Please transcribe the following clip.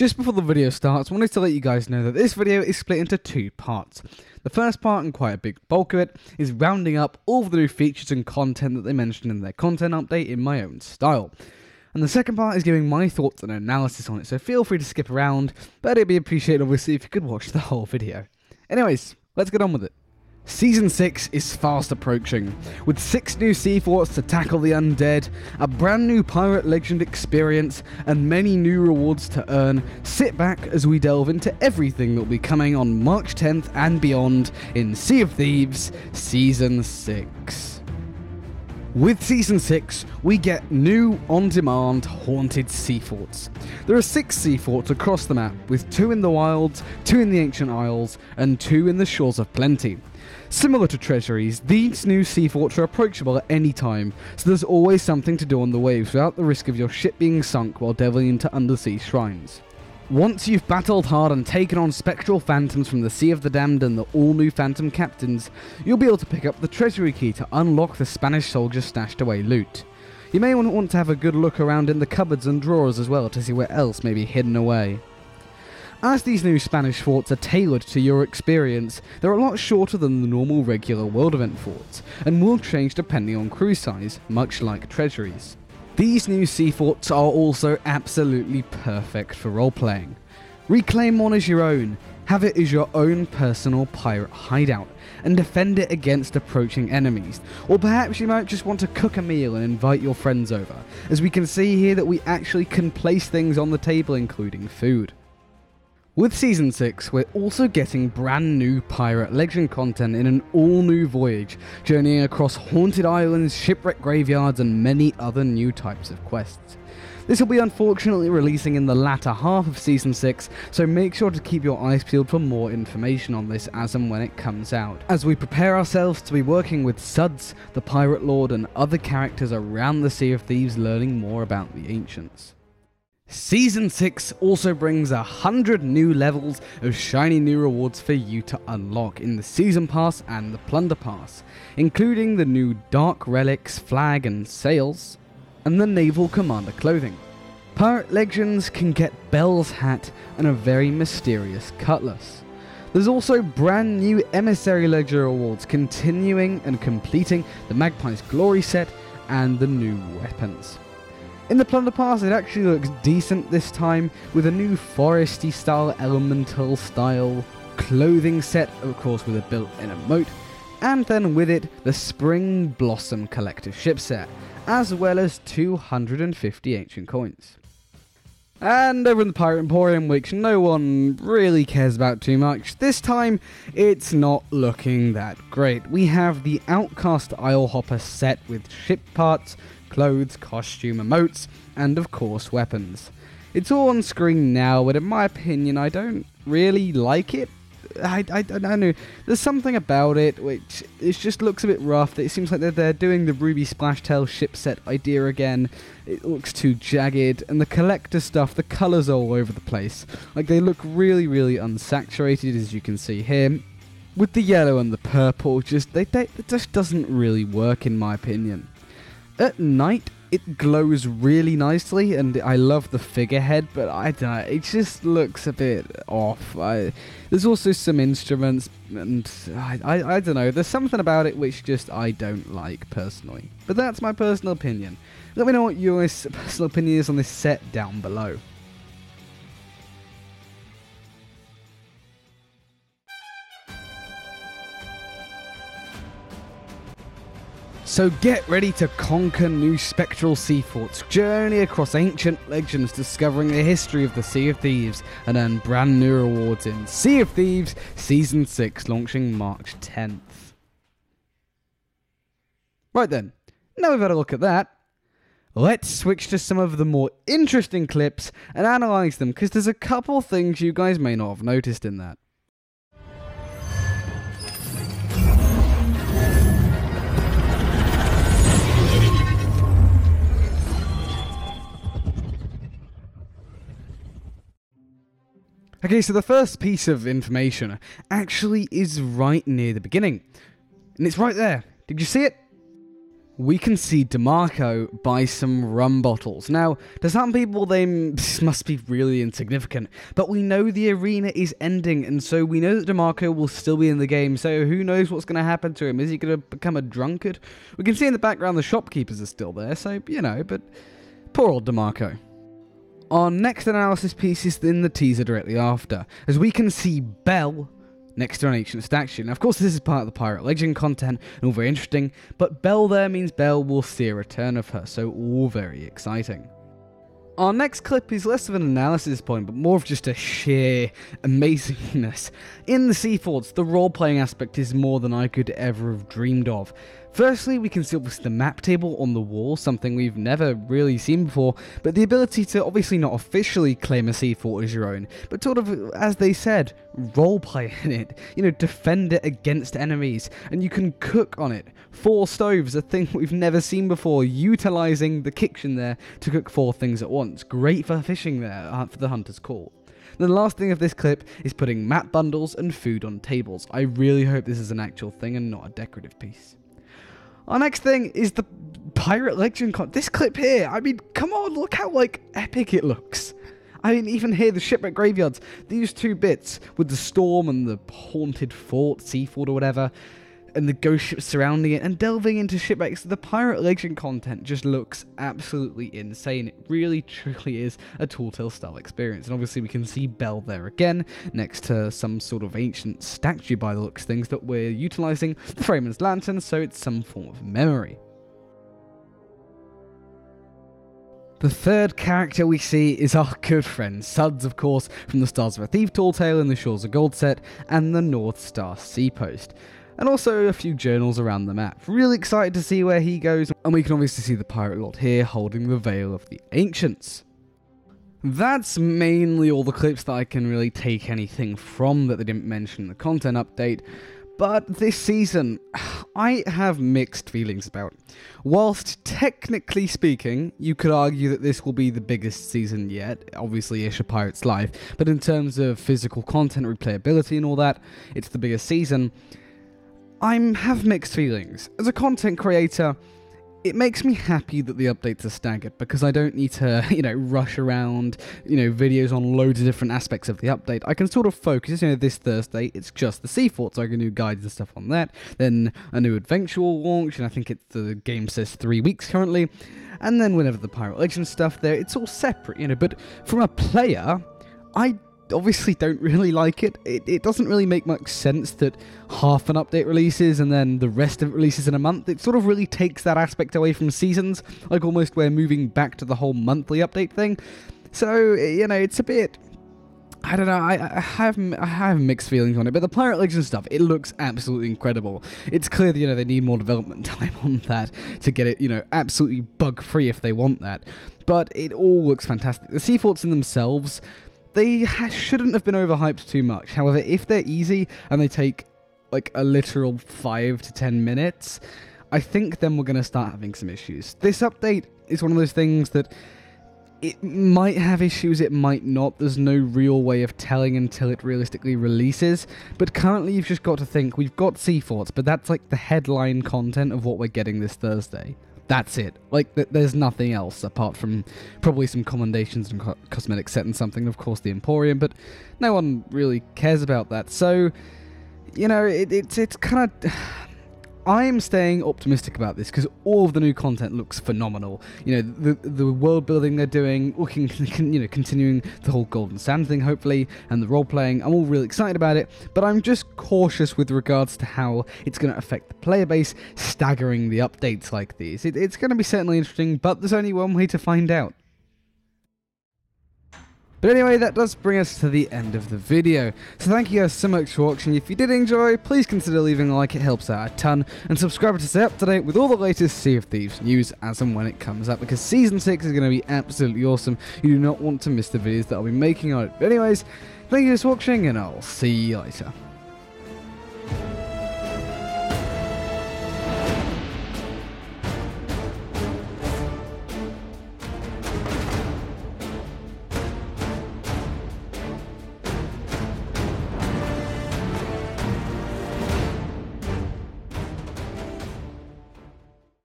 Just before the video starts, I wanted to let you guys know that this video is split into two parts. The first part, and quite a big bulk of it, is rounding up all of the new features and content that they mentioned in their content update in my own style. And the second part is giving my thoughts and analysis on it, so feel free to skip around, but it'd be appreciated obviously if you could watch the whole video. Anyways, let's get on with it. Season 6 is fast approaching, with 6 new sea forts to tackle the undead, a brand new Pirate Legend experience, and many new rewards to earn. Sit back as we delve into everything that will be coming on March 10th and beyond in Sea of Thieves Season 6. With Season 6, we get new, on-demand, haunted sea forts. There are 6 sea forts across the map, with 2 in the wilds, 2 in the Ancient Isles, and 2 in the Shores of Plenty. Similar to treasuries, these new sea forts are approachable at any time, so there's always something to do on the waves without the risk of your ship being sunk while delving into undersea shrines. Once you've battled hard and taken on spectral phantoms from the Sea of the Damned and the all-new phantom captains, you'll be able to pick up the treasury key to unlock the Spanish soldiers' stashed away loot. You may want to have a good look around in the cupboards and drawers as well to see where else may be hidden away. As these new Spanish forts are tailored to your experience, they're a lot shorter than the normal regular world event forts, and will change depending on crew size, much like treasuries. These new sea forts are also absolutely perfect for role-playing. Reclaim one as your own, have it as your own personal pirate hideout, and defend it against approaching enemies. Or perhaps you might just want to cook a meal and invite your friends over, as we can see here that we actually can place things on the table including food. With Season 6, we're also getting brand new Pirate Legend content in an all-new voyage, journeying across haunted islands, shipwreck graveyards, and many other new types of quests. This will be unfortunately releasing in the latter half of Season 6, so make sure to keep your eyes peeled for more information on this as and when it comes out, as we prepare ourselves to be working with Suds, the Pirate Lord, and other characters around the Sea of Thieves learning more about the Ancients. Season 6 also brings 100 new levels of shiny new rewards for you to unlock in the Season Pass and the Plunder Pass, including the new Dark Relics, Flag and Sails, and the Naval Commander clothing. Pirate Legends can get Bell's hat and a very mysterious cutlass. There's also brand new Emissary Ledger rewards continuing and completing the Magpie's Glory set and the new weapons. In the Plunder Pass, it actually looks decent this time, with a new foresty style, elemental style clothing set, of course with a built-in emote, and then with it the Spring Blossom collective ship set, as well as 250 ancient coins. And over in the Pirate Emporium, which no one really cares about too much, this time it's not looking that great. We have the Outcast Islehopper set with ship parts, clothes, costume, emotes, and of course weapons. It's all on screen now, but in my opinion I don't really like it. I don't know, there's something about it which it just looks a bit rough. It seems like they're doing the Ruby Splashtail ship set idea again. It looks too jagged, and the collector stuff, the colours are all over the place. Like, they look really unsaturated, as you can see here. With the yellow and the purple, it just doesn't really work in my opinion. At night, it glows really nicely, and I love the figurehead, but I don't know, it just looks a bit off. There's also some instruments, and I don't know, there's something about it which just I don't like, personally. But that's my personal opinion. Let me know what your personal opinion is on this set down below. So get ready to conquer new spectral sea forts, journey across ancient legends discovering the history of the Sea of Thieves, and earn brand new rewards in Sea of Thieves Season 6 launching March 10th. Right then, now we've had a look at that, let's switch to some of the more interesting clips and analyse them, because there's a couple things you guys may not have noticed in that. Okay, so the first piece of information actually is right near the beginning. And it's right there. Did you see it? we can see DeMarco buy some rum bottles. Now, to some people, this must be really insignificant, but we know the arena is ending, and so we know that DeMarco will still be in the game, so who knows what's going to happen to him? Is he going to become a drunkard? We can see in the background the shopkeepers are still there, so, but poor old DeMarco. Our next analysis piece is in the teaser directly after, as we can see Belle next to an ancient statue. Now, of course, this is part of the Pirate Legend content, and all very interesting, but Belle there means Belle will see a return of her, so all very exciting. Our next clip is less of an analysis point, but more of just a sheer amazingness. In the Sea Forts, the role-playing aspect is more than I could ever have dreamed of. Firstly, we can see obviously the map table on the wall, something we've never really seen before, but the ability to obviously not officially claim a sea fort as your own, but sort of, as they said, roleplay in it, defend it against enemies, and you can cook on it. 4 stoves, a thing we've never seen before, utilising the kitchen there to cook 4 things at once. Great for fishing there, for the Hunter's Call. The last thing of this clip is putting map bundles and food on tables. I really hope this is an actual thing and not a decorative piece. Our next thing is the Pirate Legend this clip here, I mean, come on, look how, epic it looks. I mean, even here, the shipwreck graveyards, these 2 bits with the storm and the haunted fort, sea fort or whatever, and the ghost ships surrounding it, and delving into shipwrecks, the Pirate Legend content just looks absolutely insane. It really, truly is a Tall Tales style experience, and obviously we can see Belle there again, next to some sort of ancient statue by the looks of things that we're utilising the Freeman's Lantern, so it's some form of memory. The third character we see is our good friend Suds, of course, from the Stars of a Thief Tall Tale in the Shores of Gold set, and the North Star Sea Post. And also a few journals around the map. Really excited to see where he goes, and we can obviously see the Pirate Lord here holding the Veil of the Ancients. That's mainly all the clips that I can really take anything from that they didn't mention in the content update, but this season, I have mixed feelings about. Whilst technically speaking, you could argue that this will be the biggest season yet, obviously Ish a Pirate's Life, but in terms of physical content, replayability and all that, it's the biggest season. I have mixed feelings. As a content creator, it makes me happy that the updates are staggered, because I don't need to, rush around, videos on loads of different aspects of the update. I can sort of focus, this Thursday, it's just the Sea Fort, so I can do guides and stuff on that. Then a new adventure will launch, and I think the game says 3 weeks currently. And then whenever the Pirate Legend stuff there, it's all separate, but from a player, I obviously don't really like it. It doesn't really make much sense that half an update releases and then the rest of it releases in a month. It sort of really takes that aspect away from seasons, like almost we're moving back to the whole monthly update thing. So, it's a bit, I don't know, I have mixed feelings on it, but the Pirate Legend stuff, it looks absolutely incredible. It's clear that, they need more development time on that to get it, absolutely bug-free if they want that. But it all looks fantastic. The Sea Forts in themselves, they shouldn't have been overhyped too much. However, if they're easy and they take a literal 5 to 10 minutes, I think then we're going to start having some issues. This update is one of those things that it might have issues, it might not. There's no real way of telling until it realistically releases. But currently you've just got to think, we've got Sea Forts, but that's the headline content of what we're getting this Thursday. That's it. There's nothing else apart from probably some commendations and cosmetic set and something, of course, the Emporium, but no one really cares about that. So, it's kind of... I'm staying optimistic about this because all of the new content looks phenomenal. The world building they're doing, continuing the whole Golden Sand thing, hopefully, and the role playing. I'm all really excited about it, but I'm just cautious with regards to how it's going to affect the player base, staggering the updates like these. It's going to be certainly interesting, but there's only one way to find out. But anyway, that does bring us to the end of the video. So thank you guys so much for watching. If you did enjoy, please consider leaving a like, it helps out a ton. And subscribe to stay up to date with all the latest Sea of Thieves news as and when it comes up, because Season 6 is going to be absolutely awesome. You do not want to miss the videos that I'll be making on it. But anyways, thank you guys for watching, and I'll see you later.